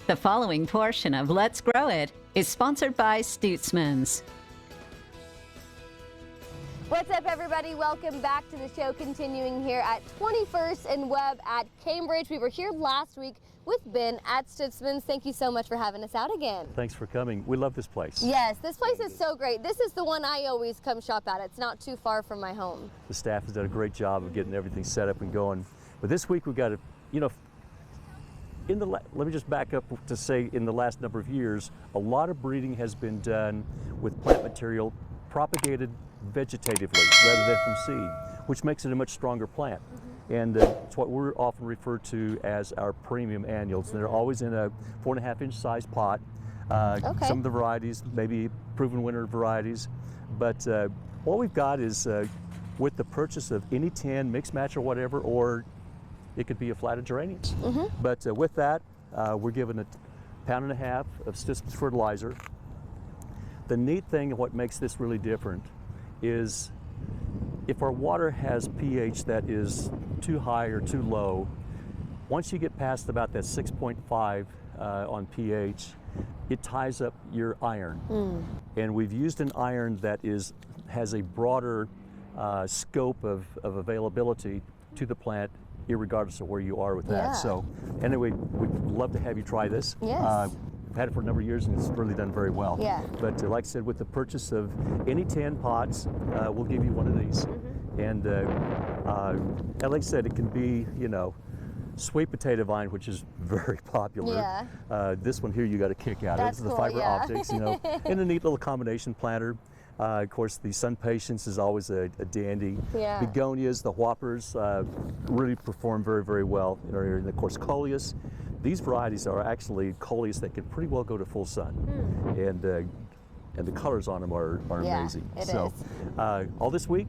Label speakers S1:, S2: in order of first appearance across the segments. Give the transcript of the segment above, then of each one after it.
S1: The following portion of Let's Grow It is sponsored by Stutzmans.
S2: What's up, everybody? Welcome back to the show, continuing here at 21st and Webb at Cambridge. We were here last week with Ben at Stutzmans. Thank you so much for having us out again.
S3: Thanks for coming. We love this place.
S2: Yes, this place is so great. This is the one I always come shop at. It's not too far from my home.
S3: The staff has done a great job of getting everything set up and going. But this week we got to, let me just back up to say in the last number of years, a lot of breeding has been done with plant material propagated vegetatively rather than from seed, which makes it a much stronger plant. And it's what we're often referred to as our premium annuals. They're always in a 4.5-inch size pot. Some of the varieties, maybe proven winner varieties. But what we've got is with the purchase of any 10, mix match or whatever, or it could be a flat of geraniums. But with that, we're given a 1.5 pounds of Stutzmans fertilizer. The neat thing, what makes this really different, is if our water has pH that is too high or too low, once you get past about that 6.5 on pH, it ties up your iron. And we've used an iron that has a broader scope of availability to the plant, irregardless of where you are with that. So anyway, we'd love to have you try this.
S2: Yes.
S3: We've had it for a number of years and it's really done very well.
S2: Yeah.
S3: But like I said, with the purchase of any 10 pots, we'll give you one of these. And like I said, it can be, sweet potato vine, which is very popular. This one here you got a kick out of. This is the fiber optics, and a neat little combination planter. Of course, the sun patience is always a dandy. Begonias, the whoppers, really perform very, very well in our area. And of course, coleus. These varieties are actually coleus that can pretty well go to full sun. And the colors on them are amazing. So all this week,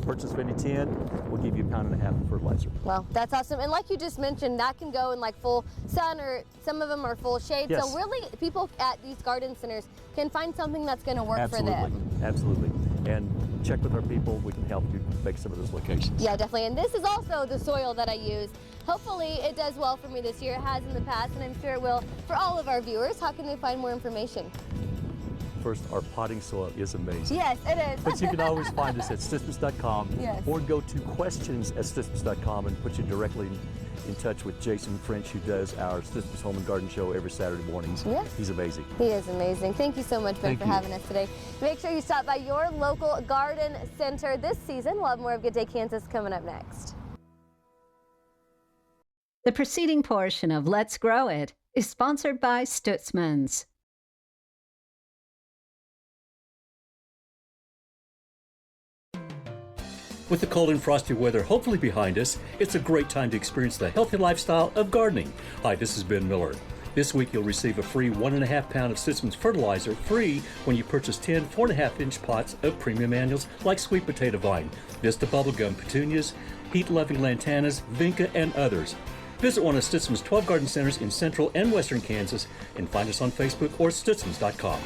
S3: purchase of any 10, we'll give you 1.5 pounds of fertilizer.
S2: Well, that's awesome. And like you just mentioned, that can go in like full sun, or some of them are full shade.
S3: Yes.
S2: So really, people at these garden centers can find something that's going to work for them.
S3: Absolutely. And check with our people. We can help you make some of those locations.
S2: Yeah, definitely. And this is also the soil that I use. Hopefully it does well for me this year. It has in the past, and I'm sure it will for all of our viewers. How can they find more information?
S3: First, our potting soil is amazing.
S2: Yes, it is.
S3: But you can always find us at Stutzmans.com, or go to questions@Stutzmans.com and put you directly in touch with Jason French, who does our Stutzmans Home and Garden Show every Saturday mornings. He's amazing.
S2: He is amazing. Thank you so much, Ben, for having us today. Make sure you stop by your local garden center this season. We'll have more of Good Day Kansas coming up next.
S1: The preceding portion of Let's Grow It is sponsored by Stutzmans.
S4: With the cold and frosty weather hopefully behind us, it's a great time to experience the healthy lifestyle of gardening. Hi, this is Ben Miller. This week you'll receive a free 1.5 pounds of Stutzmans fertilizer free when you purchase 10 4.5-inch pots of premium annuals like sweet potato vine, Vista bubblegum petunias, heat-loving lantanas, vinca, and others. Visit one of Stutzmans' 12 garden centers in central and western Kansas and find us on Facebook or Stutzmans.com.